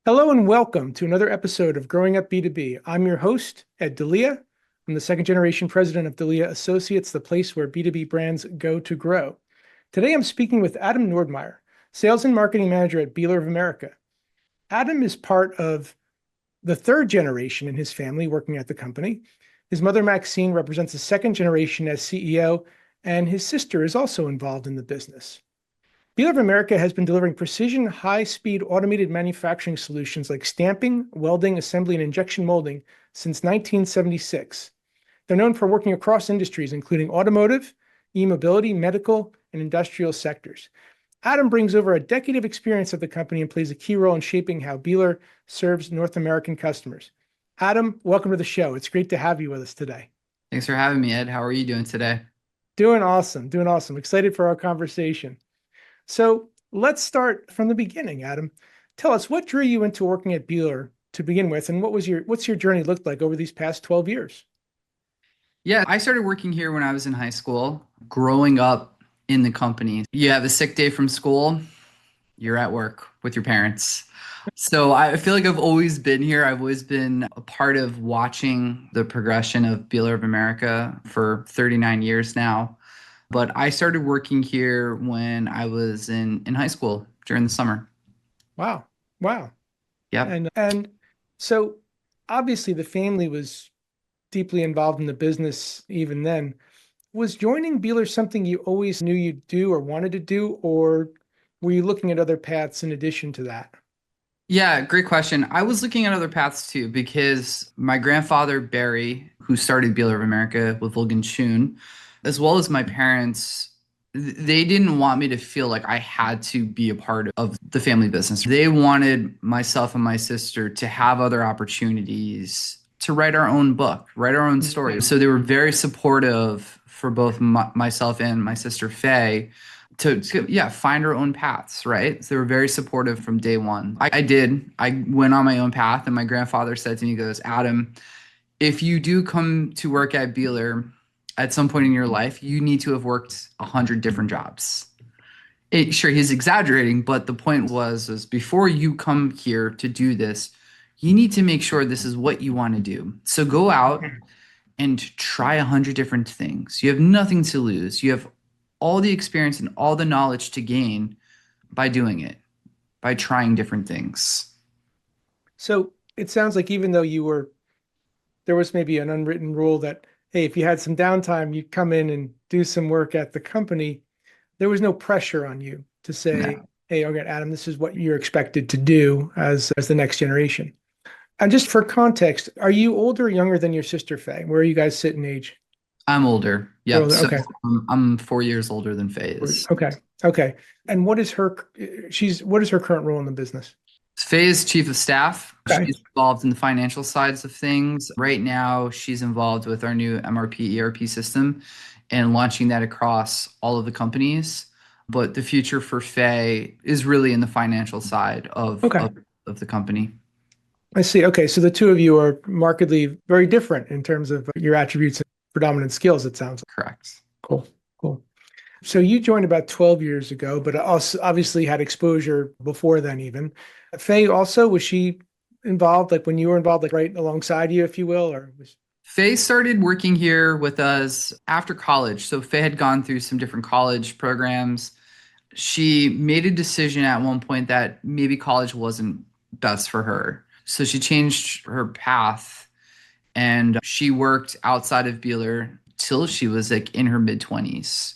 Hello and welcome to another episode of Growing Up B2B. I'm your host, Delia. I'm the second generation president of Delia Associates, the place where B2B brands go to grow. Today I'm speaking with Adam Nordmeyer, sales and marketing manager at Bihler of America. Adam is part of the third generation in his family working at the company. His mother, Maxine, represents the second generation as CEO, and his sister is also involved in the business. Bihler of America has been delivering precision, high-speed automated manufacturing solutions like stamping, welding, assembly, and injection molding since 1976. They're known for working across industries, including automotive, e-mobility, medical, and industrial sectors. Adam brings over a decade of experience at the company and plays a key role in shaping how Bihler serves North American customers. Adam, welcome to the show. It's great to have you with us today. Thanks for having me, Ed. How are you doing today? Doing awesome. Excited for our conversation. So let's start from the beginning, Adam. Tell us, what drew you into working at Bihler to begin with, and what's your journey looked like over these past 12 years? Yeah, I started working here when I was in high school, growing up in the company. You have a sick day from school, you're at work with your parents. So I feel like I've always been here. I've always been a part of watching the progression of Bihler of America for 39 years now. But I started working here when I was in high school during the summer. Wow. Wow. Yep. And so obviously the family was deeply involved in the business even then. Was joining Bihler something you always knew you'd do or wanted to do, or were you looking at other paths in addition to that? Yeah, great question. I was looking at other paths too because my grandfather, Barry, who started Bihler of America with Vulcan Schoon, as well as my parents, they didn't want me to feel like I had to be a part of the family business. They wanted myself and my sister to have other opportunities to write our own book, write our own story. So they were very supportive for both myself and my sister Faye to find our own paths, right? So they were very supportive from day one. I did. I went on my own path, and my grandfather said to me, he goes, Adam, if you do come to work at Bihler at some point in your life, you need to have worked 100 different jobs. Sure, he's exaggerating, but the point was before you come here to do this, you need to make sure this is what you want to do. So go out and try 100 different things. You have nothing to lose. You have all the experience and all the knowledge to gain by doing it, by trying different things. So it sounds like even though there was maybe an unwritten rule that, hey, if you had some downtime, you'd come in and do some work at the company. There was no pressure on you to say, No. hey, okay, Adam, this is what you're expected to do as the next generation. And just for context, are you older or younger than your sister, Faye? Where are you guys sit in age? I'm older. You're Yep. older. So Okay. I'm 4 years older than Faye is. Okay. Okay. And what is what is her current role in the business? Faye is chief of staff. Okay. She's involved in the financial sides of things. Right now, she's involved with our new MRP ERP system and launching that across all of the companies. But the future for Faye is really in the financial side Okay. of the company. I see. Okay. So the two of you are markedly very different in terms of your attributes and predominant skills, it sounds like. Correct. Cool. Cool. So you joined about 12 years ago, but also obviously had exposure before then even. Faye also, was she involved, like when you were involved, like right alongside you, if you will, or was... Faye started working here with us after college. So Faye had gone through some different college programs. She made a decision at one point that maybe college wasn't best for her. So she changed her path and she worked outside of Bihler till she was like in her mid 20s.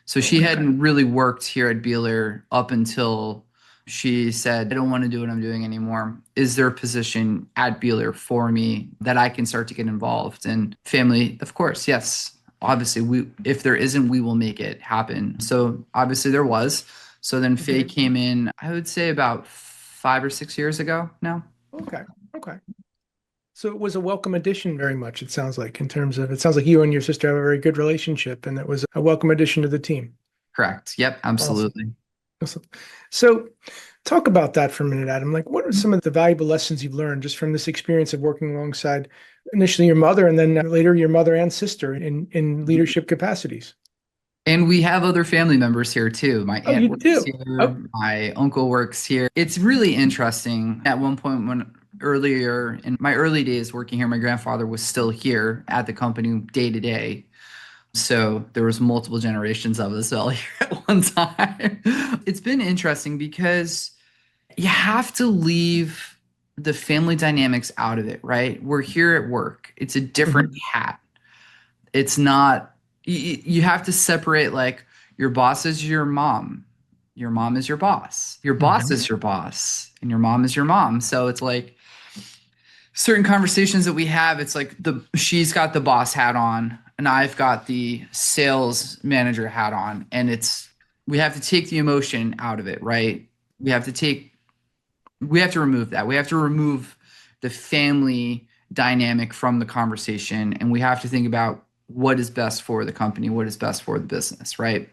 So she hadn't really worked here at Bihler up until she said, I don't want to do what I'm doing anymore. Is there a position at Bihler for me that I can start to get involved? And family, of course, yes. Obviously, if there isn't, we will make it happen. So obviously there was. So then Faye came in, I would say about 5 or 6 years ago now. Okay. Okay. So it was a welcome addition very much, it sounds like, in terms of, it sounds like you and your sister have a very good relationship and it was a welcome addition to the team. Correct. Yep, absolutely. Awesome. So talk about that for a minute, Adam. Like, what are some of the valuable lessons you've learned just from this experience of working alongside initially your mother and then later your mother and sister in leadership capacities? And we have other family members here too. My Oh, aunt you works do? Oh, here, my uncle works here. It's really interesting. At one point, when earlier in my early days working here, my grandfather was still here at the company day to day. So there was multiple generations of us all here at one time. It's been interesting because you have to leave the family dynamics out of it, right? We're here at work. It's a different mhm. hat. It's not, you have to separate like your boss is your mom. Your mom is your boss. Your boss Mhm. is your boss. And your mom is your mom. So it's like certain conversations that we have, it's like she's got the boss hat on and I've got the sales manager hat on. And we have to take the emotion out of it, right? We have to take we have to remove that. We have to remove the family dynamic from the conversation, and we have to think about what is best for the company, what is best for the business, right?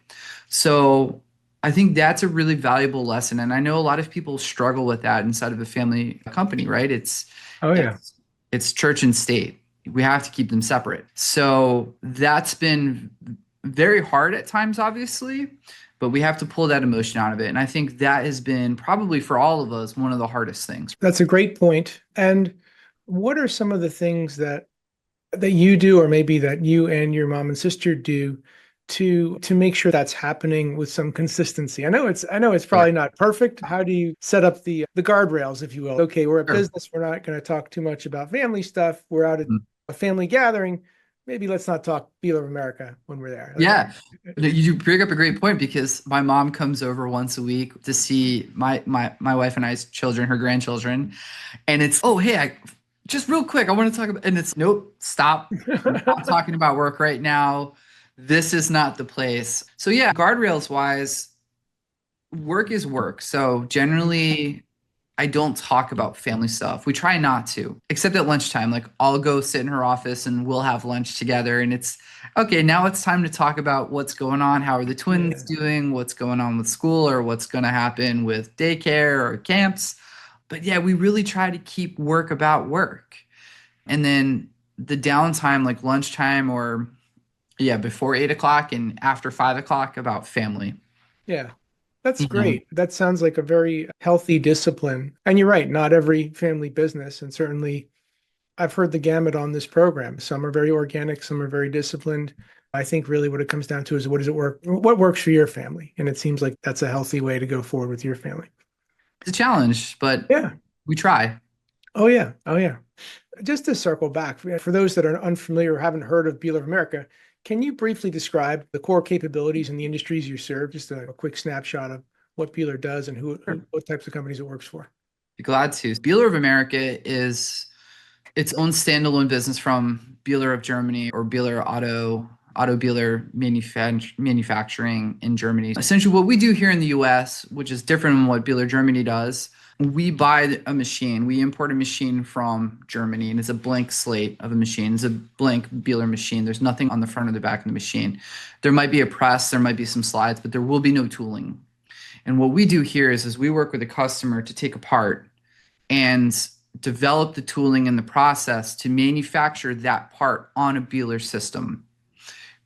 So I think that's a really valuable lesson, and I know a lot of people struggle with that inside of a family company, right? Oh, yeah. It's it's church and state. We have to keep them separate. So that's been very hard at times, obviously, but we have to pull that emotion out of it. And I think that has been probably for all of us one of the hardest things. That's a great point. And what are some of the things that you do, or maybe that you and your mom and sister do to make sure that's happening with some consistency? I know it's Sure. probably not perfect. How do you set up the guardrails, if you will? Okay, we're a Sure. business. We're not going to talk too much about family stuff. We're out at a family gathering. Maybe let's not talk Bihler of America when we're there. Yeah. You bring up a great point because my mom comes over once a week to see my wife and I's children, her grandchildren. And it's, oh, hey, just real quick, I want to talk about, and it's, nope, stop. We're not talking about work right now. This is not the place. So, yeah, guardrails wise, work is work. So, generally, I don't talk about family stuff. We try not to, except at lunchtime. Like, I'll go sit in her office and we'll have lunch together. And it's okay, now it's time to talk about what's going on. How are the twins Yeah. doing? What's going on with school or what's going to happen with daycare or camps? But yeah, we really try to keep work about work. And then the downtime, like lunchtime or yeah, before 8 o'clock and after 5 o'clock, about family. Yeah. That's You know, great. That sounds like a very healthy discipline. And you're right, not every family business, and certainly I've heard the gamut on this program. Some are very organic, some are very disciplined. I think really what it comes down to is what does it work, what works for your family? And it seems like that's a healthy way to go forward with your family. it's a challenge, but Yeah. we try. Oh, yeah. Oh, yeah. Just to circle back, for those that are unfamiliar or haven't heard of Bihler of America, can you briefly describe the core capabilities in the industries you serve? Just a quick snapshot of what Bihler does and what types of companies it works for. Be glad to. Bihler of America is its own standalone business from Bihler of Germany or Bihler Auto Bihler manufacturing in Germany. Essentially, what we do here in the U.S., which is different than what Bihler Germany does, we buy a machine. We import a machine from Germany, and it's a blank slate of a machine. It's a blank Bihler machine. There's nothing on the front or the back of the machine. There might be a press, there might be some slides, but there will be no tooling. And what we do here is we work with a customer to take apart and develop the tooling and the process to manufacture that part on a Bihler system.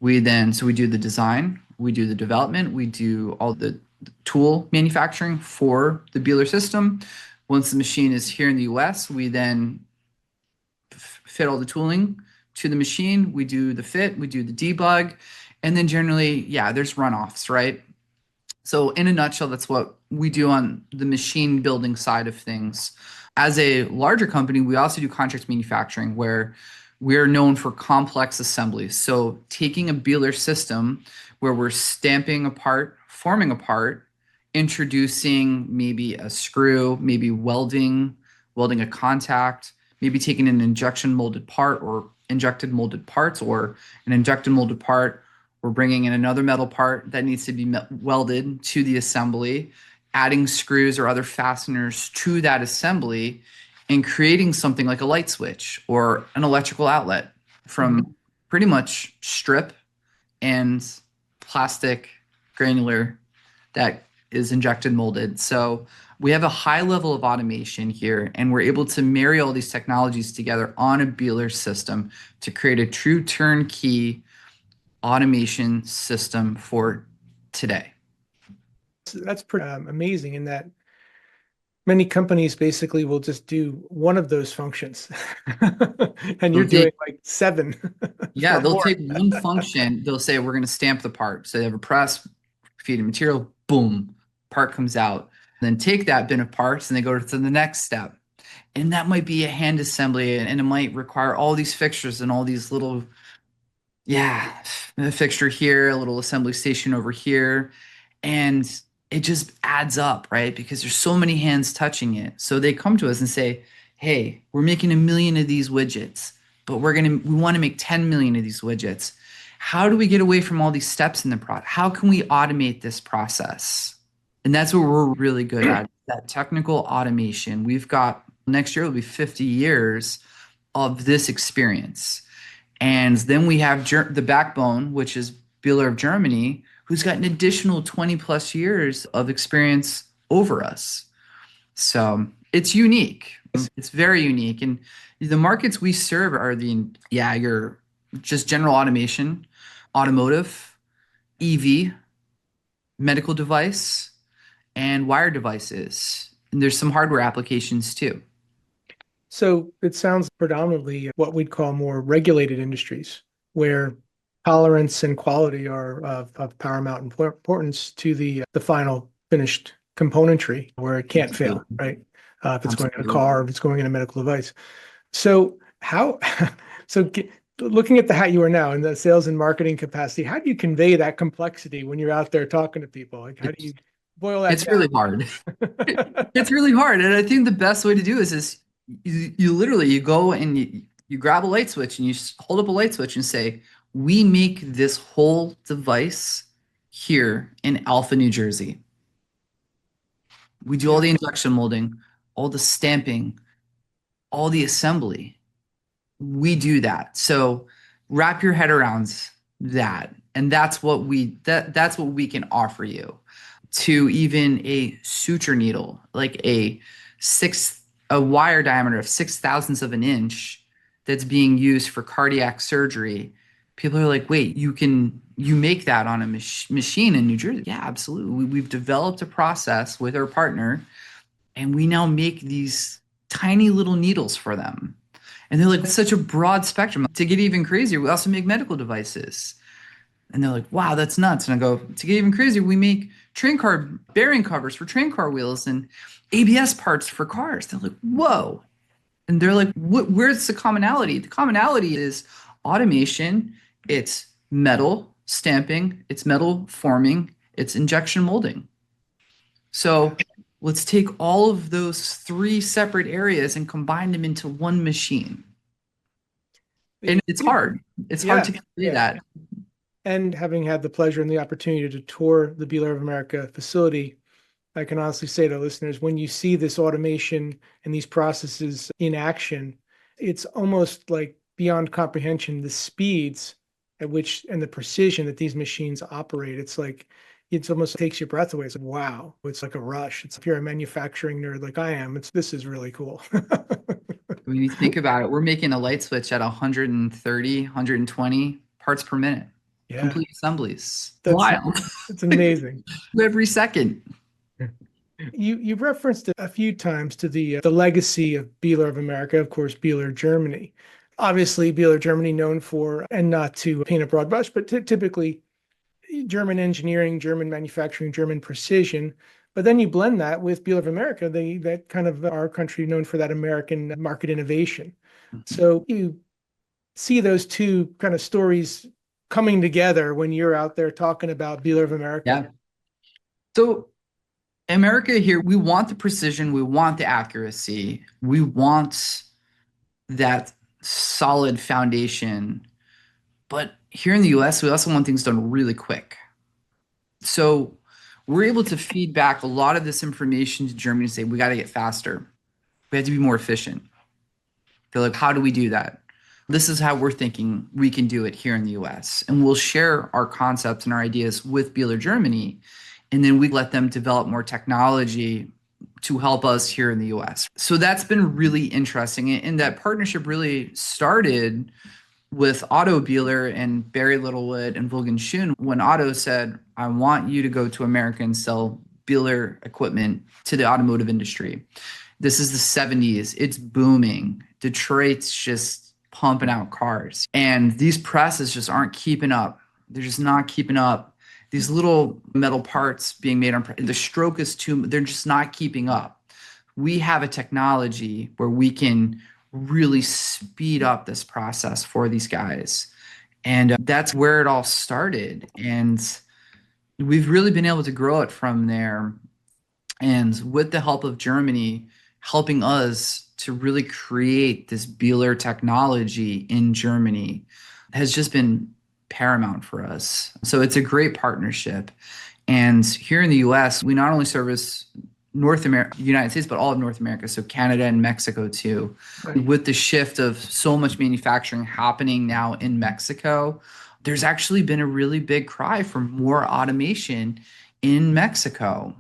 So we do the design, we do the development, we do all the tool manufacturing for the Bihler system. Once the machine is here in the US, we then fit all the tooling to the machine. We do the fit, we do the debug, and then generally, yeah, there's runoffs, right? So, in a nutshell, that's what we do on the machine building side of things. As a larger company, we also do contract manufacturing where we're known for complex assemblies. So, taking a Bihler system where we're stamping a part, forming a part, introducing maybe a screw, maybe welding a contact, maybe taking an injection molded part or injected molded parts or an injected molded part, we're bringing in another metal part that needs to be welded to the assembly, adding screws or other fasteners to that assembly, and creating something like a light switch or an electrical outlet Mhm. from pretty much strip and plastic granular that is injected molded. So we have a high level of automation here, and we're able to marry all these technologies together on a Bihler system to create a true turnkey automation system for today. That's pretty amazing in that many companies basically will just do one of those functions. And you're They'll doing take, like seven yeah, or they'll more. take one function, they'll say, we're going to stamp the part. So they have a press, feeding material, boom, part comes out. Then take that bin of parts and they go to the next step. And that might be a hand assembly, and it might require all these fixtures and all these little, yeah, a fixture here, a little assembly station over here. And it just adds up, right? Because there's so many hands touching it. So they come to us and say, hey, we're making 1 million of these widgets, but we want to make 10 million of these widgets. How do we get away from all these steps in the product? How can we automate this process? And that's what we're really good at, that technical automation. We've got next year will be 50 years of this experience. And then we have the backbone, which is Bihler of Germany, who's got an additional 20 plus years of experience over us. So it's unique. It's very unique. And the markets we serve are your just general automation, automotive, EV, medical device, and wire devices. And there's some hardware applications too. So it sounds predominantly what we'd call more regulated industries, where tolerance and quality are of paramount importance to the final finished componentry, where it can't fail, Absolutely. right? If it's going in a Absolutely. car, if it's going in a medical device. So how, looking at the hat you are now in the sales and marketing capacity, how do you convey that complexity when you're out there talking to people? Like, how do you boil that It's really hard. It's really hard. And I think the best way to do is you literally you go and you grab a light switch and you hold up a light switch and say, we make this whole device here in Alpha, New Jersey. We do all the injection molding, all the stamping, all the assembly. We do that. So wrap your head around that. And that's what we can offer you. To even a suture needle, like a wire diameter of 6 thousandths of an inch that's being used for cardiac surgery. People are like, wait, you make that on a machine in New Jersey? Yeah, absolutely. We've developed a process with our partner, and we now make these tiny little needles for them. And they're like, it's such a broad spectrum. To get even crazier, we also make medical devices. And they're like, wow, that's nuts. And I go, to get even crazier, we make train car bearing covers for train car wheels and ABS parts for cars. They're like, whoa. And they're like, where's the commonality? The commonality is automation, it's metal stamping, it's metal forming, it's injection molding. So let's take all of those three separate areas and combine them into one machine. And it's hard. It's hard to convey that. And having had the pleasure and the opportunity to tour the Bihler of America facility, I can honestly say to listeners, when you see this automation and these processes in action, it's almost like beyond comprehension, the speeds at which and the precision that these machines operate. It's like, it almost takes your breath away. It's like, wow, it's like a rush. It's if you're a manufacturing nerd like I am, this is really cool. When you think about it, we're making a light switch at 130, 120 parts per minute. Yeah, Complete assemblies. that's Wild. it's amazing. Every second. You referenced it a few times to the legacy of Bihler of America, of course, Bihler Germany. Obviously, Bihler Germany known for, and not to paint a broad brush, but typically German engineering, German manufacturing, German precision. But then you blend that with Bihler of America, that kind of our country known for that American market innovation. So you see those two kind of stories coming together when you're out there talking about Bihler of America. Yeah. So America here, we want the precision, we want the accuracy, we want that solid foundation. But here in the US, we also want things done really quick. So we're able to feed back a lot of this information to Germany and say, we got to get faster. We have to be more efficient. They're like, how do we do that? This is how we're thinking we can do it here in the US. And we'll share our concepts and our ideas with Bihler Germany. And then we let them develop more technology to help us here in the US. So that's been really interesting. And that partnership really started with Otto Bieler and Barry Littlewood and Vulcan Schun, when Otto said, I want you to go to America and sell Bieler equipment to the automotive industry. This is the 70s. It's booming. Detroit's just pumping out cars. And these presses just aren't keeping up. They're just not keeping up. These little metal parts being made on the stroke is too, they're just not keeping up. We have a technology where we can really speed up this process for these guys. And that's where it all started. And we've really been able to grow it from there. And with the help of Germany, helping us to really create this Bieler technology in Germany has just been paramount for us. So it's a great partnership. And here in the US, we not only service North America, United States, but all of North America. So Canada and Mexico too. Right. With the shift of so much manufacturing happening now in Mexico, there's actually been a really big cry for more automation in Mexico.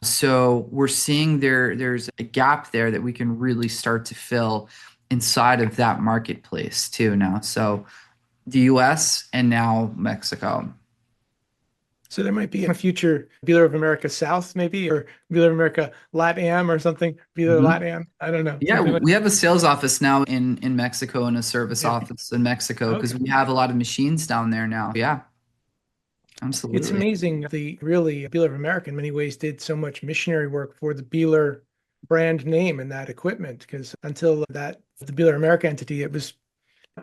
So we're seeing there's a gap there that we can really start to fill inside of that marketplace too now. So the US and now Mexico. So there might be a future Bihler of America South, maybe, or Bihler of America LATAM or something. Bihler LATAM. I don't know. Yeah, we have a sales office now in Mexico and a service office in Mexico because we have a lot of machines down there now. Yeah, absolutely. It's amazing. The really Bihler of America in many ways did so much missionary work for the Bihler brand name and that equipment, because until that, the Bihler America entity, it was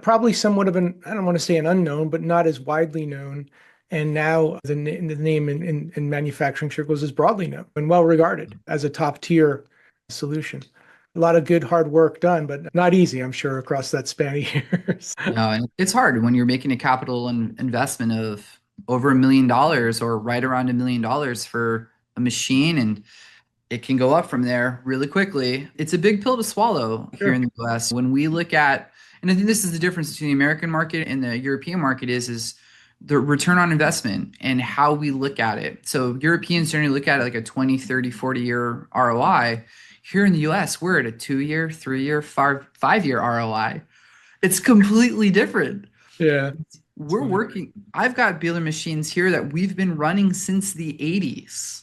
probably somewhat of an, I don't want to say an unknown, but not as widely known. And now the name in manufacturing circles is broadly known and well regarded as a top tier solution. A lot of good hard work done, but not easy, I'm sure, across that span of years. No, and it's hard when you're making a capital investment of over $1 million or right around $1 million for a machine, and it can go up from there really quickly. It's a big pill to swallow here in the US. When we look at, and I think this is the difference between the American market and the European market is the return on investment and how we look at it. So Europeans generally look at it like a 20, 30, 40-year ROI. Here in the US, we're at a 2-year, 3-year, 5-year ROI. It's completely different. Yeah. We're working. I've got Bieler machines here that we've been running since the 80s.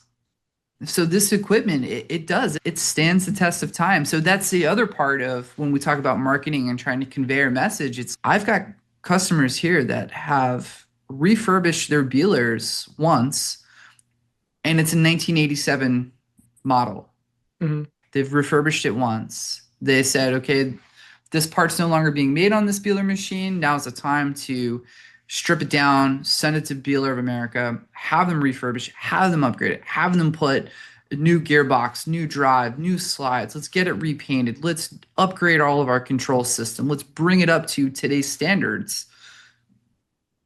So this equipment, it stands the test of time. So that's the other part of when we talk about marketing and trying to convey our message. I've got customers here that have refurbished their Bielers once, and it's a 1987 model. Mm-hmm. They've refurbished it once. They said, okay, this part's no longer being made on this Bieler machine. Now's the time to strip it down, send it to Bihler of America, have them refurbished, have them upgraded, have them put a new gearbox, new drive, new slides. Let's get it repainted. Let's upgrade all of our control system. Let's bring it up to today's standards.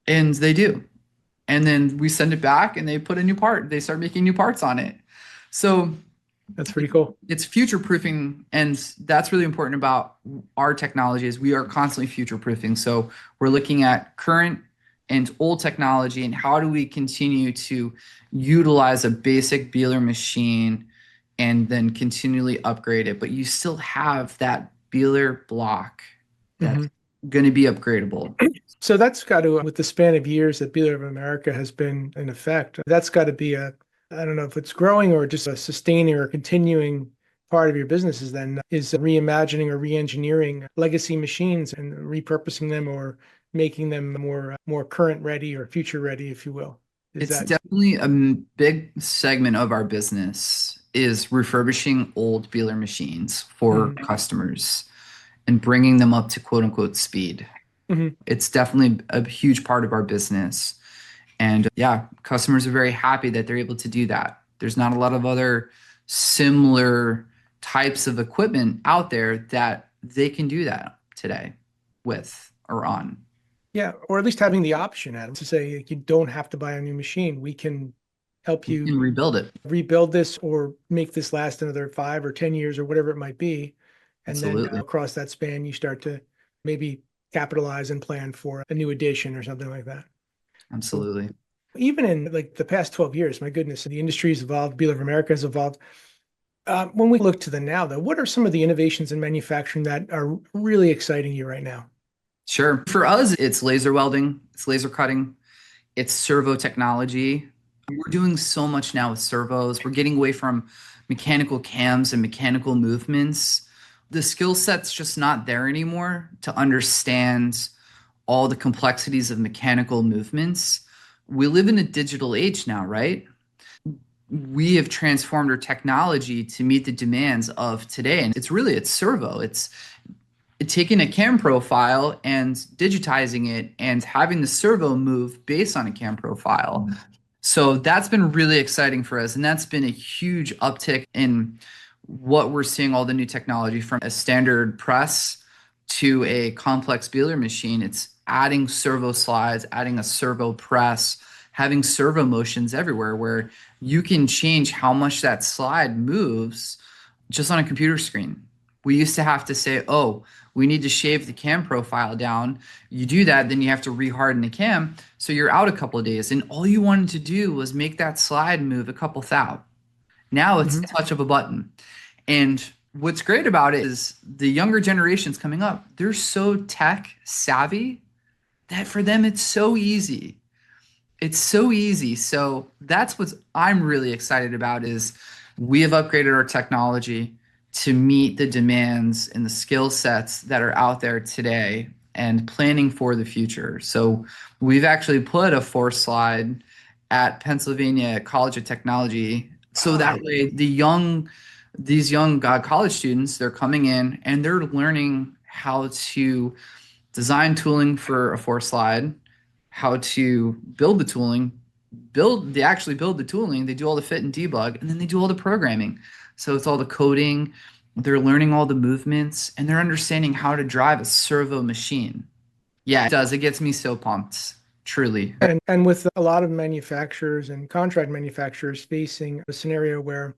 And they do. And then we send it back and they put a new part. They start making new parts on it. So that's pretty cool. It's future proofing. And that's really important about our technology is we are constantly future proofing. So we're looking at current and old technology and how do we continue to utilize a basic Bieler machine and then continually upgrade it. But you still have that Bieler block that's going to be upgradable. So that's got to, with the span of years that Bihler of America has been in effect, that's got to be I don't know if it's growing or just a sustaining or continuing part of your business is reimagining or re-engineering legacy machines and repurposing them or making them more current ready or future ready, if you will. It's definitely a big segment of our business is refurbishing old Bieler machines for customers and bringing them up to quote unquote speed. It's definitely a huge part of our business. And yeah, customers are very happy that they're able to do that. There's not a lot of other similar types of equipment out there that they can do that today with or on. Yeah, or at least having the option, Adam, to say you don't have to buy a new machine. We can help you rebuild this or make this last another 5 or 10 years or whatever it might be. And then across that span, you start to maybe capitalize and plan for a new edition or something like that. Absolutely. Even in like the past 12 years, my goodness, the industry has evolved. Bihler of America has evolved. When we look to the now, though, what are some of the innovations in manufacturing that are really exciting you right now? Sure. For us, it's laser welding, it's laser cutting, it's servo technology. We're doing so much now with servos. We're getting away from mechanical cams and mechanical movements. The skill set's just not there anymore to understand all the complexities of mechanical movements. We live in a digital age now, right? We have transformed our technology to meet the demands of today. And it's servo. It's taking a cam profile and digitizing it and having the servo move based on a cam profile. So that's been really exciting for us. And that's been a huge uptick in what we're seeing, all the new technology from a standard press to a complex Bihler machine. It's adding servo slides, adding a servo press, having servo motions everywhere where you can change how much that slide moves just on a computer screen. We used to have to say, oh, we need to shave the cam profile down. You do that, then you have to reharden the cam. So you're out a couple of days. And all you wanted to do was make that slide move a couple thou. Now it's a touch of a button. And what's great about it is the younger generations coming up, they're so tech savvy that for them it's so easy. It's so easy. So that's what I'm really excited about is we have upgraded our technology to meet the demands and the skill sets that are out there today and planning for the future. So we've actually put a force slide at Pennsylvania College of Technology. So that way these young college students, they're coming in and they're learning how to design tooling for a force slide, how to build the tooling, they actually build the tooling, they do all the fit and debug, and then they do all the programming. So it's all the coding, they're learning all the movements, and they're understanding how to drive a servo machine. Yeah, it does. It gets me so pumped, truly. And with a lot of manufacturers and contract manufacturers facing a scenario where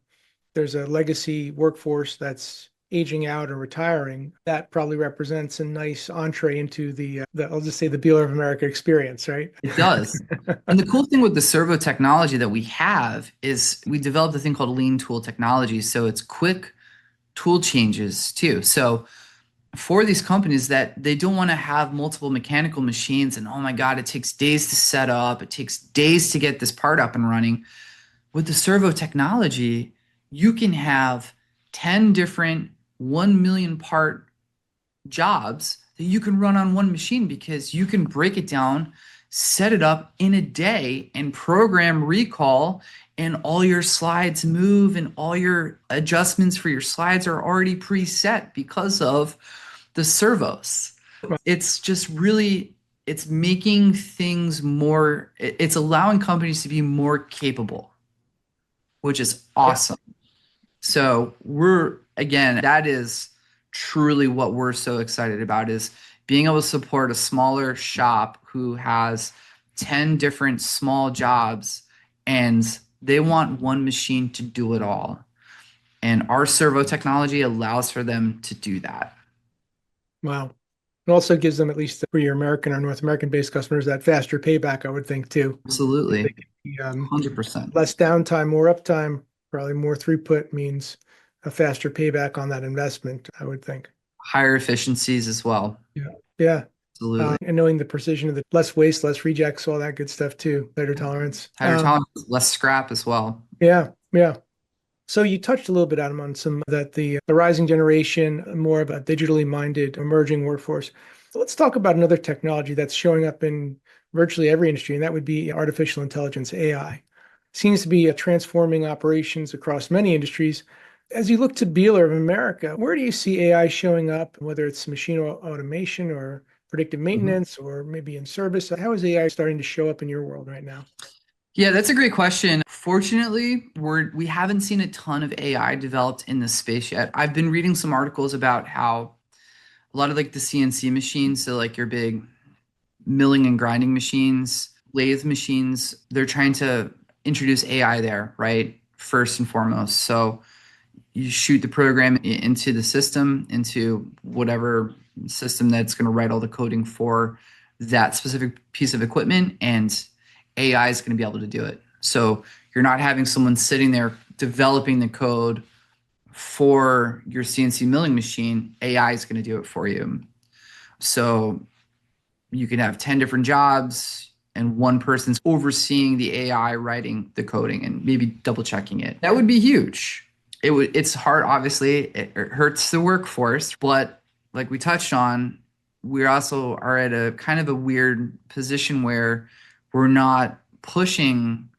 there's a legacy workforce that's aging out or retiring, that probably represents a nice entree into the I'll just say the Bihler of America experience, right? It does. And the cool thing with the servo technology that we have is we developed a thing called lean tool technology. So it's quick tool changes too. So for these companies that they don't want to have multiple mechanical machines and oh my God, it takes days to set up, it takes days to get this part up and running. With the servo technology, you can have 10 different 1 million part jobs that you can run on one machine because you can break it down, set it up in a day and program recall, and all your slides move and all your adjustments for your slides are already preset because of the servos. It's just really, it's making things more, it's allowing companies to be more capable, which is awesome. So that is truly what we're so excited about is being able to support a smaller shop who has 10 different small jobs and they want one machine to do it all. And our servo technology allows for them to do that. Wow. It also gives them, at least for your American or North American based customers, that faster payback, I would think, too. Absolutely. 100%. Less downtime, more uptime, probably more throughput means a faster payback on that investment, I would think. Higher efficiencies as well. Yeah. Absolutely. And knowing the precision of the less waste, less rejects, all that good stuff too. Better tolerance. Higher tolerance, less scrap as well. Yeah. So you touched a little bit, Adam, on some that the rising generation, more of a digitally minded emerging workforce. So let's talk about another technology that's showing up in virtually every industry, and that would be artificial intelligence, AI. Seems to be transforming operations across many industries. As you look to Bihler of America, where do you see AI showing up, whether it's machine automation or predictive maintenance or maybe in service? How is AI starting to show up in your world right now? Yeah, that's a great question. Fortunately, we haven't seen a ton of AI developed in this space yet. I've been reading some articles about how a lot of like the CNC machines, so like your big milling and grinding machines, lathe machines, they're trying to introduce AI there, right? First and foremost. So you shoot the program into the system, into whatever system that's going to write all the coding for that specific piece of equipment, and AI is going to be able to do it. So you're not having someone sitting there developing the code for your CNC milling machine. AI is going to do it for you. So You can have 10 different jobs and one person's overseeing the AI writing the coding and maybe double checking it. That would be huge. It's hard, obviously. It hurts the workforce, but like we touched on, we also are at a kind of a weird position where we're not pushing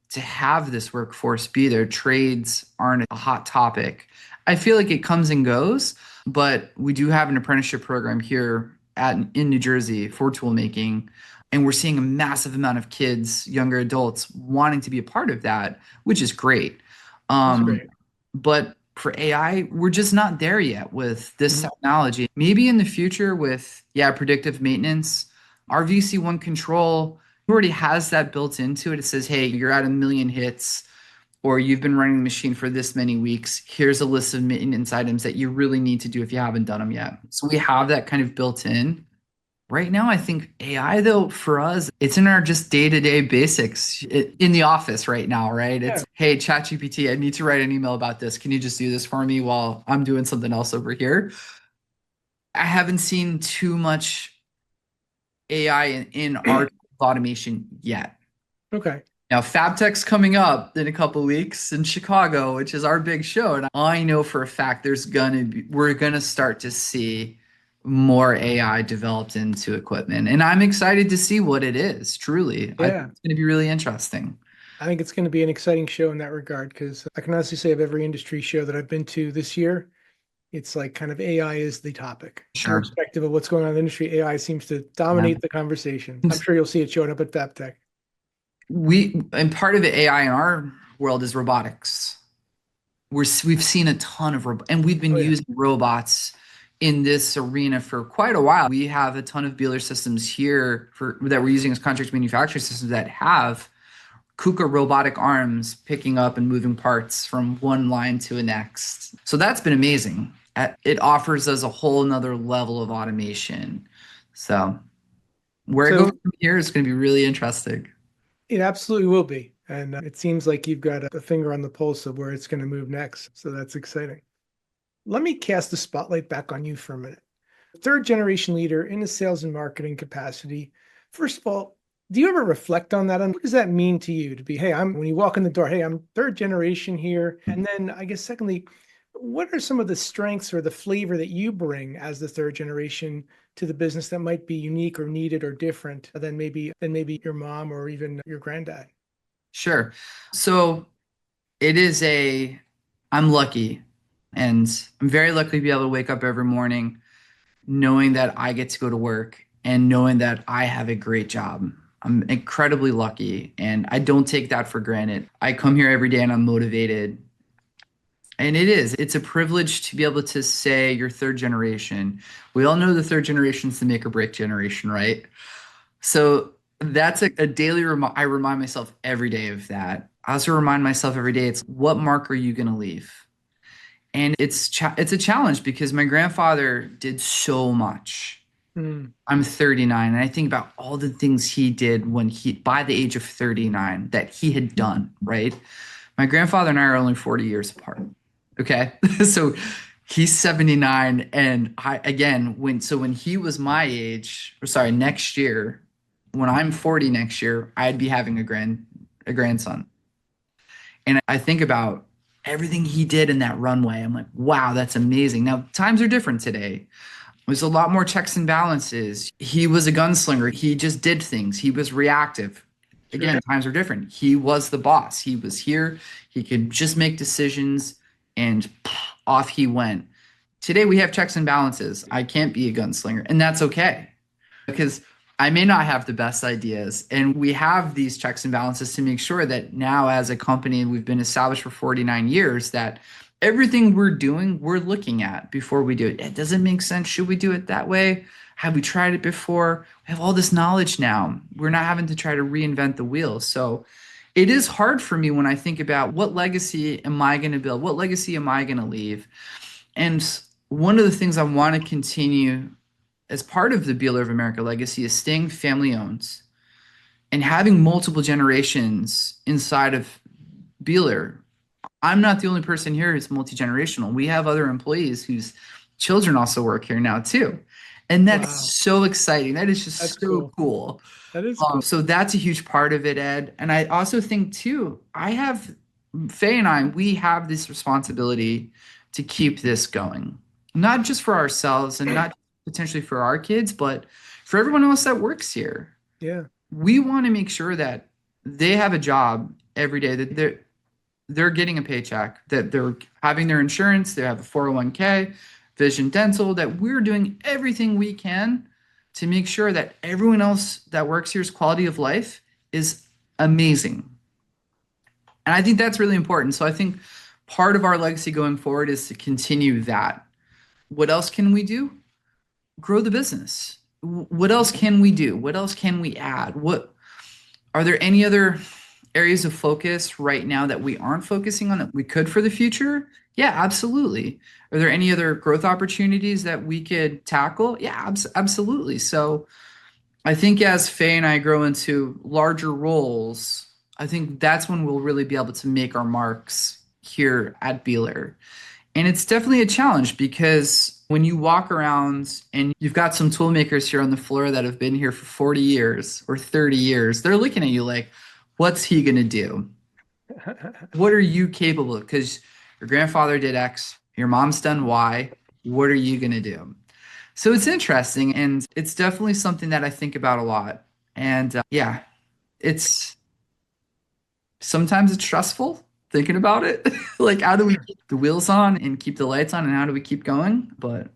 to have this workforce be there. Trades aren't a hot topic. I feel like it comes and goes, but we do have an apprenticeship program here in New Jersey for tool making. And we're seeing a massive amount of kids, younger adults, wanting to be a part of that, which is great. That's Um, great. but for AI, we're just not there yet with this Mhm. technology. Maybe in the future with, yeah, predictive maintenance, our VC1 control already has that built into it. It says, hey, you're at 1 million hits, or you've been running the machine for this many weeks. Here's a list of maintenance items that you really need to do if you haven't done them yet. So we have that kind of built in. Right now, I think AI, though, for us, it's in our just day-to-day basics in the office right now, right? Yeah. It's, hey, ChatGPT, I need to write an email about this. Can you just do this for me while I'm doing something else over here? I haven't seen too much AI in our automation yet. Okay. Now, FabTech's coming up in a couple weeks in Chicago, which is our big show. And I know for a fact we're gonna start to see more AI developed into equipment. And I'm excited to see what it is, truly. I think Yeah. it's gonna be really interesting. I think it's going to be an exciting show in that regard because I can honestly say of every industry show that I've been to this year, it's like kind of AI is the topic. Sure. Irrespective of what's going on in the industry, AI seems to Yeah. dominate the conversation. I'm sure you'll see it showing up at FabTech. And part of the AI in our world is robotics. We've seen a ton of and we've been Oh yeah. using robots in this arena for quite a while. We have a ton of Bihler systems here that we're using as contract manufacturing systems that have KUKA robotic arms picking up and moving parts from one line to the next. So that's been amazing. It offers us a whole nother level of automation. So where it goes So from here is going to be really interesting. it absolutely will be. And it seems like you've got a finger on the pulse of where it's going to move next. So that's exciting. Let me cast the spotlight back on you for a minute. Third generation leader in a sales and marketing capacity. First of all, do you ever reflect on that? And what does that mean to you to be, hey, when you walk in the door, hey, I'm third generation here. And then I guess secondly, what are some of the strengths or the flavor that you bring as the third generation to the business that might be unique or needed or different than maybe your mom or even your granddad? Sure. So I'm lucky, and I'm very lucky to be able to wake up every morning knowing that I get to go to work and knowing that I have a great job. I'm incredibly lucky and I don't take that for granted. I come here every day and I'm motivated. And it's a privilege to be able to say you're third generation. We all know the third generation is the make or break generation, right? So that's a daily I remind myself every day of that. I also remind myself every day, it's what mark are you going to leave? And it's a challenge because my grandfather did so much. Mm, I'm 39, and I think about all the things he did by the age of 39 that he had done, right? My grandfather and I are only 40 years apart. Okay. So he's 79. And when he was my age, or sorry, next year, when I'm 40 next year, I'd be having a grandson. And I think about everything he did in that runway. I'm like, wow, that's amazing. Now, times are different today. There's a lot more checks and balances. He was a gunslinger. He just did things. He was reactive. sure. Again, times are different. He was the boss. He was here. He could just make decisions and off he went. Today we have checks and balances. I can't be a gunslinger, and that's okay because I may not have the best ideas. And we have these checks and balances to make sure that now, as a company, we've been established for 49 years, that everything we're doing, we're looking at before we do it. It doesn't make sense. Should we do it that way? Have we tried it before? We have all this knowledge now. We're not having to try to reinvent the wheel. So it is hard for me when I think about what legacy am I going to build? What legacy am I going to leave? And one of the things I want to continue as part of the Bihler of America legacy is staying family owned and having multiple generations inside of Bihler. I'm not the only person here who's multi-generational. We have other employees whose children also work here now too. And that's Wow, so exciting. That is just that's so cool. cool. That is cool. So that's a huge part of it, Ed. And I also think too, Faye and I, we have this responsibility to keep this going, not just for ourselves and not potentially for our kids, but for everyone else that works here. Yeah. We want to make sure that they have a job every day, that they're getting a paycheck, that they're having their insurance, they have a 401k, vision, dental, that we're doing everything we can to make sure that everyone else that works here's quality of life is amazing. And I think that's really important. So I think part of our legacy going forward is to continue that. What else can we do? Grow the business. What else can we do? What else can we add? What are there any other areas of focus right now that we aren't focusing on that we could for the future? Yeah, absolutely. Are there any other growth opportunities that we could tackle? Yeah, absolutely. So I think as Faye and I grow into larger roles, I think that's when we'll really be able to make our marks here at Bihler. And it's definitely a challenge because when you walk around and you've got some tool makers here on the floor that have been here for 40 years or 30 years, they're looking at you like, what's he going to do? What are you capable of? Because your grandfather did X, your mom's done Y. What are you going to do? So it's interesting. And it's definitely something that I think about a lot. And yeah, it's sometimes it's stressful thinking about it. Like, how do we keep the wheels on and keep the lights on, and how do we keep going? But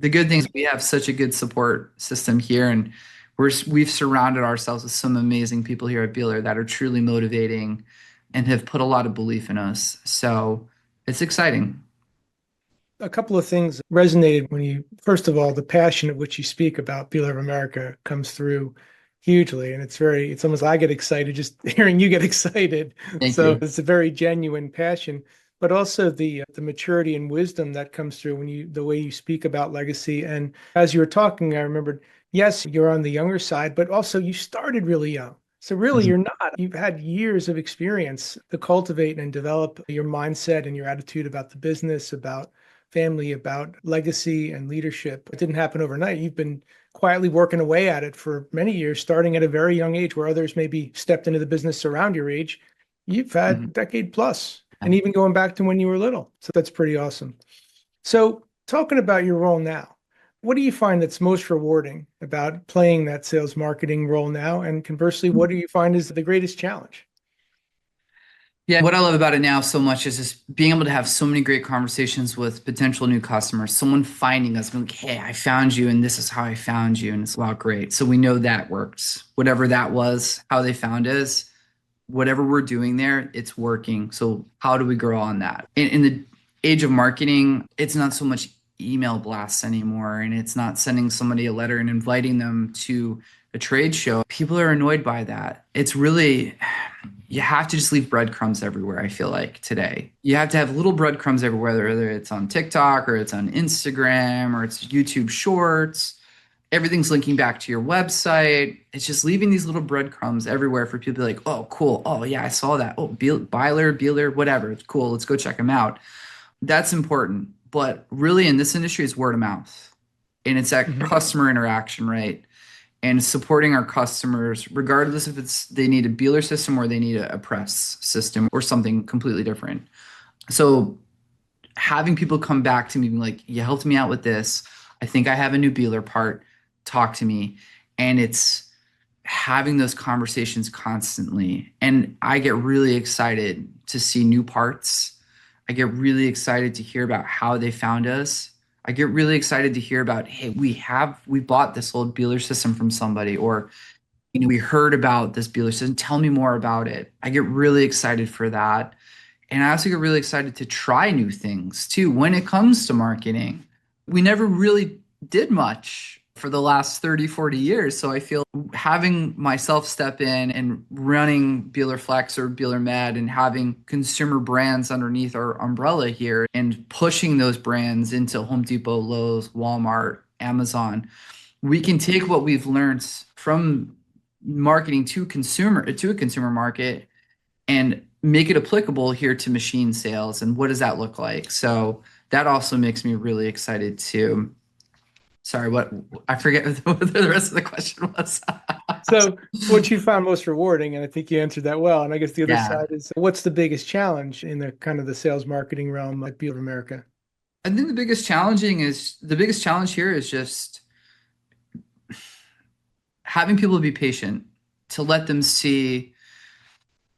the good thing is we have such a good support system here, and we've surrounded ourselves with some amazing people here at Beeler that are truly motivating and have put a lot of belief in us. So it's exciting. A couple of things resonated when you, first of all, the passion at which you speak about Bihler of America comes through hugely. And it's almost, I get excited just hearing you get excited. Thank So you. it's a very genuine passion, but also the maturity and wisdom that comes through when the way you speak about legacy. And as you were talking, I remembered, yes, you're on the younger side, but also you started really young. So really, Mhm. you're not. You've had years of experience to cultivate and develop your mindset and your attitude about the business, about family, about legacy and leadership. It didn't happen overnight. You've been quietly working away at it for many years, starting at a very young age where others maybe stepped into the business around your age. You've had Mhm. a decade plus, and even going back to when you were little. So that's pretty awesome. So, talking about your role now, what do you find that's most rewarding about playing that sales marketing role now? And conversely, what do you find is the greatest challenge? Yeah, what I love about it now so much is just being able to have so many great conversations with potential new customers. Someone finding us, being like, "Hey, I found you, and this is how I found you," and it's wow, great. So we know that works. Whatever that was, how they found us, whatever we're doing there, it's working. So how do we grow on that? In the age of marketing, it's not so much email blasts anymore, and it's not sending somebody a letter and inviting them to a trade show. People are annoyed by that. It's really, you have to just leave breadcrumbs everywhere, I feel like today. You have to have little breadcrumbs everywhere, whether it's on TikTok or it's on Instagram or it's YouTube Shorts. Everything's linking back to your website. It's just leaving these little breadcrumbs everywhere for people to be like, oh, cool. Oh, yeah, I saw that. Oh, Bihler, whatever. It's cool. Let's go check them out. That's important. But really, in this industry, it's word of mouth. And it's that Mhm. customer interaction, right? And supporting our customers, regardless if it's they need a Bihler system or they need a press system or something completely different. So having people come back to me being like, you helped me out with this. I think I have a new Beeler part. Talk to me. And it's having those conversations constantly. And I get really excited to see new parts. I get really excited to hear about how they found us. I get really excited to hear about, hey, we bought this old Beeler system from somebody, or we heard about this Beeler system. Tell me more about it. I get really excited for that. And I also get really excited to try new things too when it comes to marketing. We never really did much for the last 30, 40 years. So I feel having myself step in and running Beeler Flex or Beeler Med and having consumer brands underneath our umbrella here and pushing those brands into Home Depot, Lowe's, Walmart, Amazon, we can take what we've learned from marketing to a consumer market and make it applicable here to machine sales. And what does that look like? So that also makes me really excited Sorry, what I forget what the rest of the question was. So what you found most rewarding, and I think you answered that well. And I guess the other Yeah. side is what's the biggest challenge in the kind of the sales marketing realm at Bihler of America? I think the biggest challenge here is just having people be patient to let them see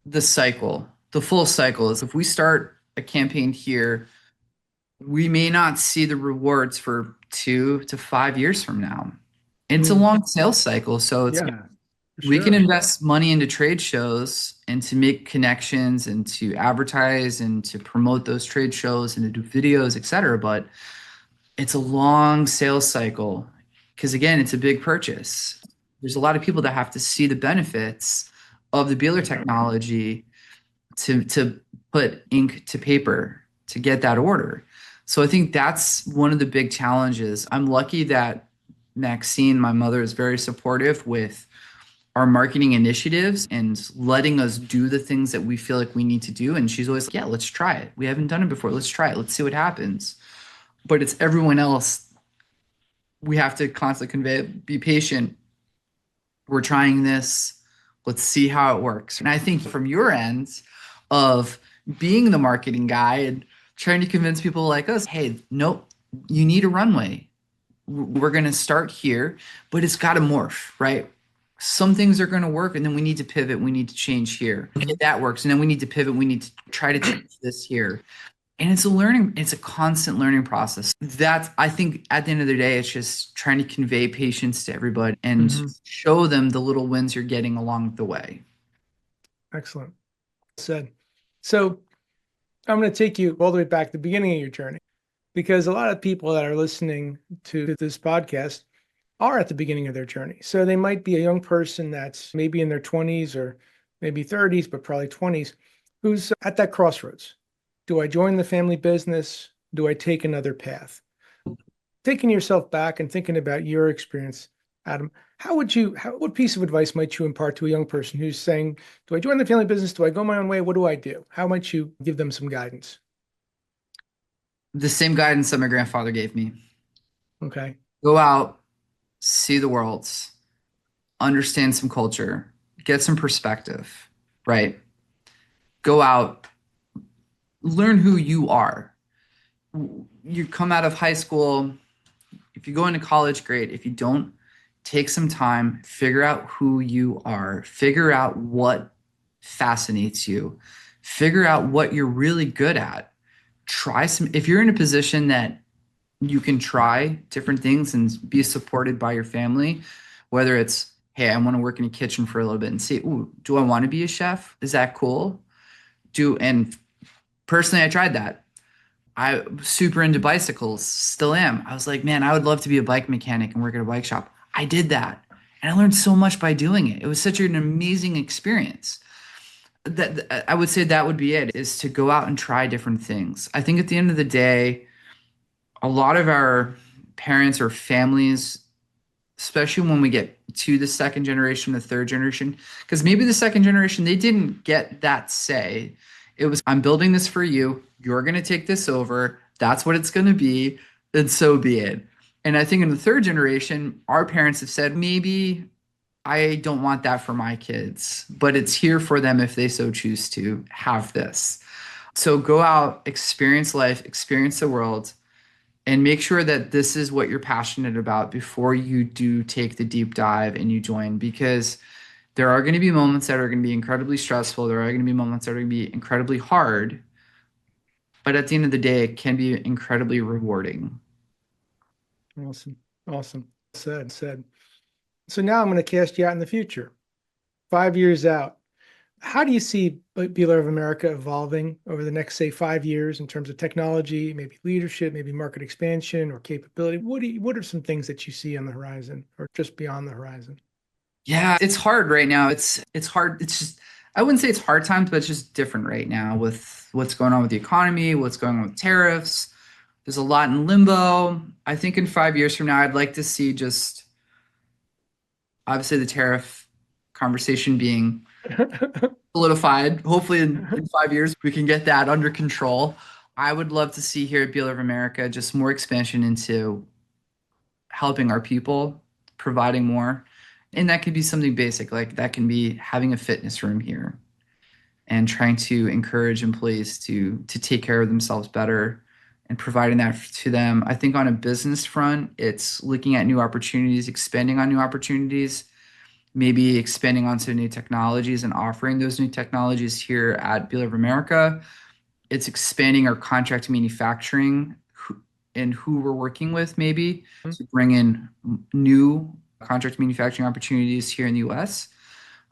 the cycle, the full cycle. Is if we start a campaign here, we may not see the rewards for 2 to 5 years from now. It's a Mm, long sales cycle, so yeah, for we can sure. invest money into trade shows and to make connections and to advertise and to promote those trade shows and to do videos, et cetera. But it's a long sales cycle because again, it's a big purchase. There's a lot of people that have to see the benefits of the Beeler technology to put ink to paper to get that order. So I think that's one of the big challenges. I'm lucky that Maxine, my mother, is very supportive with our marketing initiatives and letting us do the things that we feel like we need to do. And she's always like, yeah, let's try it. We haven't done it before. Let's try it. Let's see what happens. But it's everyone else. We have to constantly convey, be patient. We're trying this. Let's see how it works. And I think from your end of being the marketing guy and trying to convince people like us, hey, nope, you need a runway. We're going to start here, but it's got to morph, right? Some things are going to work, and then we need to pivot. We need to change here. Okay, that works. And then we need to pivot. We need to try to change this here. And it's a constant learning process. That's, I think at the end of the day, it's just trying to convey patience to everybody and Hmm. show them the little wins you're getting along the way. Excellent. Said. So I'm going to take you all the way back to the beginning of your journey because a lot of people that are listening to this podcast are at the beginning of their journey. So they might be a young person that's maybe in their 20s or maybe 30s, but probably 20s, who's at that crossroads. Do I join the family business? Do I take another path? Taking yourself back and thinking about your experience, Adam, what piece of advice might you impart to a young person who's saying, do I join the family business? Do I go my own way? What do I do? How might you give them some guidance? The same guidance that my grandfather gave me. Okay. Go out, see the world, understand some culture, get some perspective, right? Go out, learn who you are. You come out of high school, if you go into college, great. If you don't, take some time, figure out who you are, figure out what fascinates you, figure out what you're really good at. If you're in a position that you can try different things and be supported by your family, whether it's, hey, I want to work in a kitchen for a little bit and see, ooh, do I want to be a chef? Is that cool? And personally, I tried that. I was super into bicycles, still am. I was like, man, I would love to be a bike mechanic and work at a bike shop. I did that. And I learned so much by doing it. It was such an amazing experience. That I would say that would be it, is to go out and try different things. I think at the end of the day, a lot of our parents or families, especially when we get to the second generation, the third generation, because maybe the second generation, they didn't get that say. It was, I'm building this for you. You're going to take this over. That's what it's going to be. And so be it. And I think in the third generation, our parents have said, maybe I don't want that for my kids, but it's here for them if they so choose to have this. So go out, experience life, experience the world, and make sure that this is what you're passionate about before you do take the deep dive and you join, because there are going to be moments that are going to be incredibly stressful. There are going to be moments that are going to be incredibly hard, but at the end of the day, it can be incredibly rewarding. Awesome. Awesome. Said. So now I'm going to cast you out in the future, 5 years out. How do you see Bihler of America evolving over the next, say, 5 years in terms of technology, maybe leadership, maybe market expansion or capability? What are some things that you see on the horizon or just beyond the horizon? Yeah, it's hard right now. It's hard. It's just, I wouldn't say it's hard times, but it's just different right now with what's going on with the economy, what's going on with tariffs. There's a lot in limbo. I think in 5 years from now, I'd like to see just obviously the tariff conversation being solidified. Hopefully in 5 years, we can get that under control. I would love to see here at Bihler of America just more expansion into helping our people, providing more. And that could be something basic, like that can be having a fitness room here and trying to encourage employees to take care of themselves better and providing that to them. I think on a business front, it's looking at new opportunities, expanding on new opportunities, maybe expanding onto new technologies and offering those new technologies here at Bihler of America. It's expanding our contract manufacturing and who we're working with, maybe to bring in new contract manufacturing opportunities here in the US.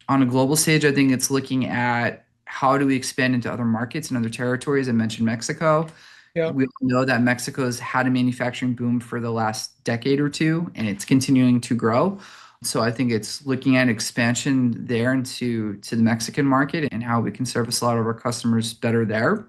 On a global stage, I think it's looking at how do we expand into other markets and other territories. I mentioned Mexico. Yeah. We all know that Mexico's had a manufacturing boom for the last decade or two, and it's continuing to grow. So I think it's looking at expansion there into the Mexican market and how we can service a lot of our customers better there.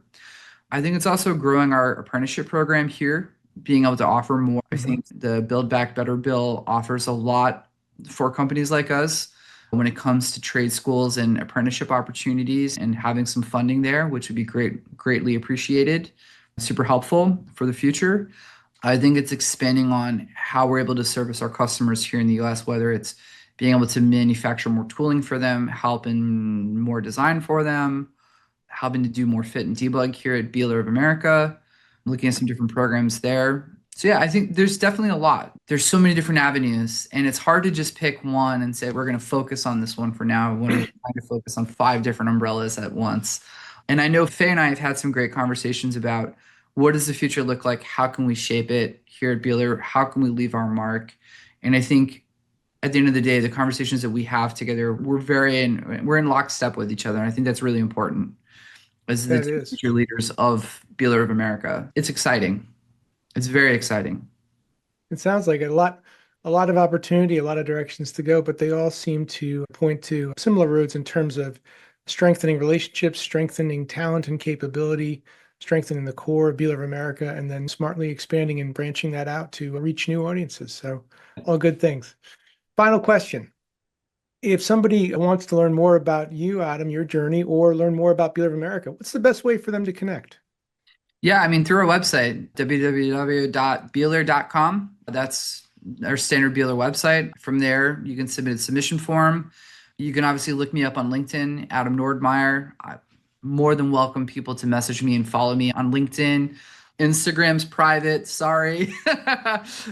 I think it's also growing our apprenticeship program here, being able to offer more. I think the Build Back Better bill offers a lot for companies like us when it comes to trade schools and apprenticeship opportunities and having some funding there, which would be greatly appreciated, super helpful for the future. I think it's expanding on how we're able to service our customers here in the US, whether it's being able to manufacture more tooling for them, helping more design for them, helping to do more fit and debug here at Bihler of America. I'm looking at some different programs there. So yeah, I think there's definitely a lot. There's so many different avenues, and it's hard to just pick one and say, we're going to focus on this one for now. We're trying to focus on 5 different umbrellas at once. And I know Faye and I have had some great conversations about what does the future look like? How can we shape it here at Bihler? How can we leave our mark? And I think at the end of the day, the conversations that we have together, we're in lockstep with each other. And I think that's really important as the future leaders of Bihler of America. It's exciting. It's very exciting. It sounds like a lot of opportunity, a lot of directions to go, but they all seem to point to similar roads in terms of strengthening relationships, strengthening talent and capability, strengthening the core of Bihler of America, and then smartly expanding and branching that out to reach new audiences. So all good things. Final question. If somebody wants to learn more about you, Adam, your journey, or learn more about Bihler of America, what's the best way for them to connect? Yeah, I mean, through our website, www.bihler.com. That's our standard Bihler website. From there, you can submit a submission form. You can obviously look me up on LinkedIn, Adam Nordmeyer. I'm more than welcome people to message me and follow me on LinkedIn. Instagram's private, sorry.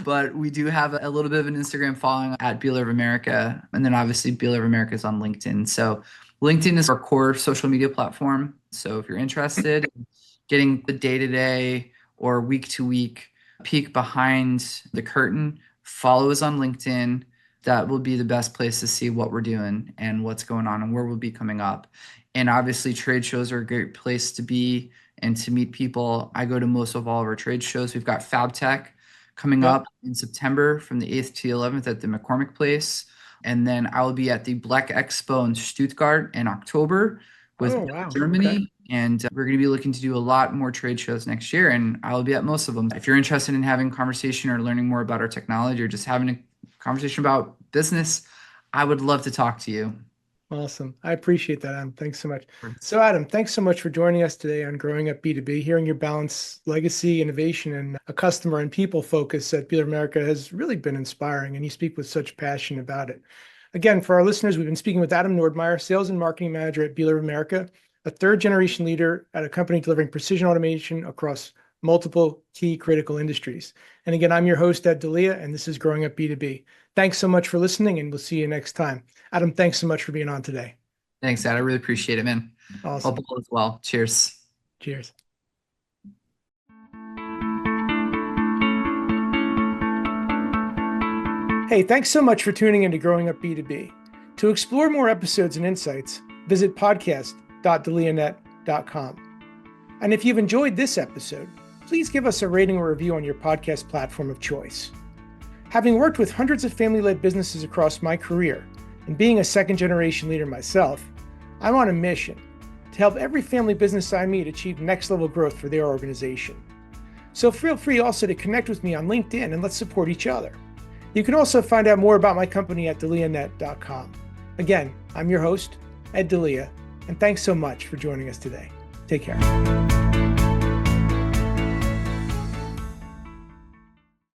But we do have a little bit of an Instagram following at Bihler of America. And then obviously Bihler of America is on LinkedIn. So LinkedIn is our core social media platform. So if you're interested in getting the day-to-day or week-to-week peek behind the curtain, follow us on LinkedIn. That will be the best place to see what we're doing and what's going on and where we'll be coming up. And obviously trade shows are a great place to be and to meet people. I go to most of all of our trade shows. We've got FabTech coming up in September from the 8th to the 11th at the McCormick Place. And then I will be at the Black Expo in Stuttgart in October with Germany. Okay. And we're going to be looking to do a lot more trade shows next year, and I will be at most of them. If you're interested in having a conversation or learning more about our technology or just having a conversation about business, I would love to talk to you. Awesome. I appreciate that, Adam. Thanks so much. So Adam, thanks so much for joining us today on Growing Up B2B. Hearing your balance, legacy, innovation, and a customer and people focus at Bihler America has really been inspiring, and you speak with such passion about it. Again, for our listeners, we've been speaking with Adam Nordmeyer, Sales and Marketing Manager at Bihler of America, a third-generation leader at a company delivering precision automation across multiple key critical industries. And again, I'm your host, Ed Delia, and this is Growing Up B2B. Thanks so much for listening, and we'll see you next time. Adam, thanks so much for being on today. Thanks, Ed. I really appreciate it, man. Awesome. Hope all is well. Cheers. Cheers. Hey, thanks so much for tuning into Growing Up B2B. To explore more episodes and insights, visit podcast.delianet.com. And if you've enjoyed this episode, please give us a rating or review on your podcast platform of choice. Having worked with hundreds of family-led businesses across my career, and being a second-generation leader myself, I'm on a mission to help every family business I meet achieve next-level growth for their organization. So feel free also to connect with me on LinkedIn and let's support each other. You can also find out more about my company at delianet.com. Again, I'm your host, Ed Delia, and thanks so much for joining us today. Take care.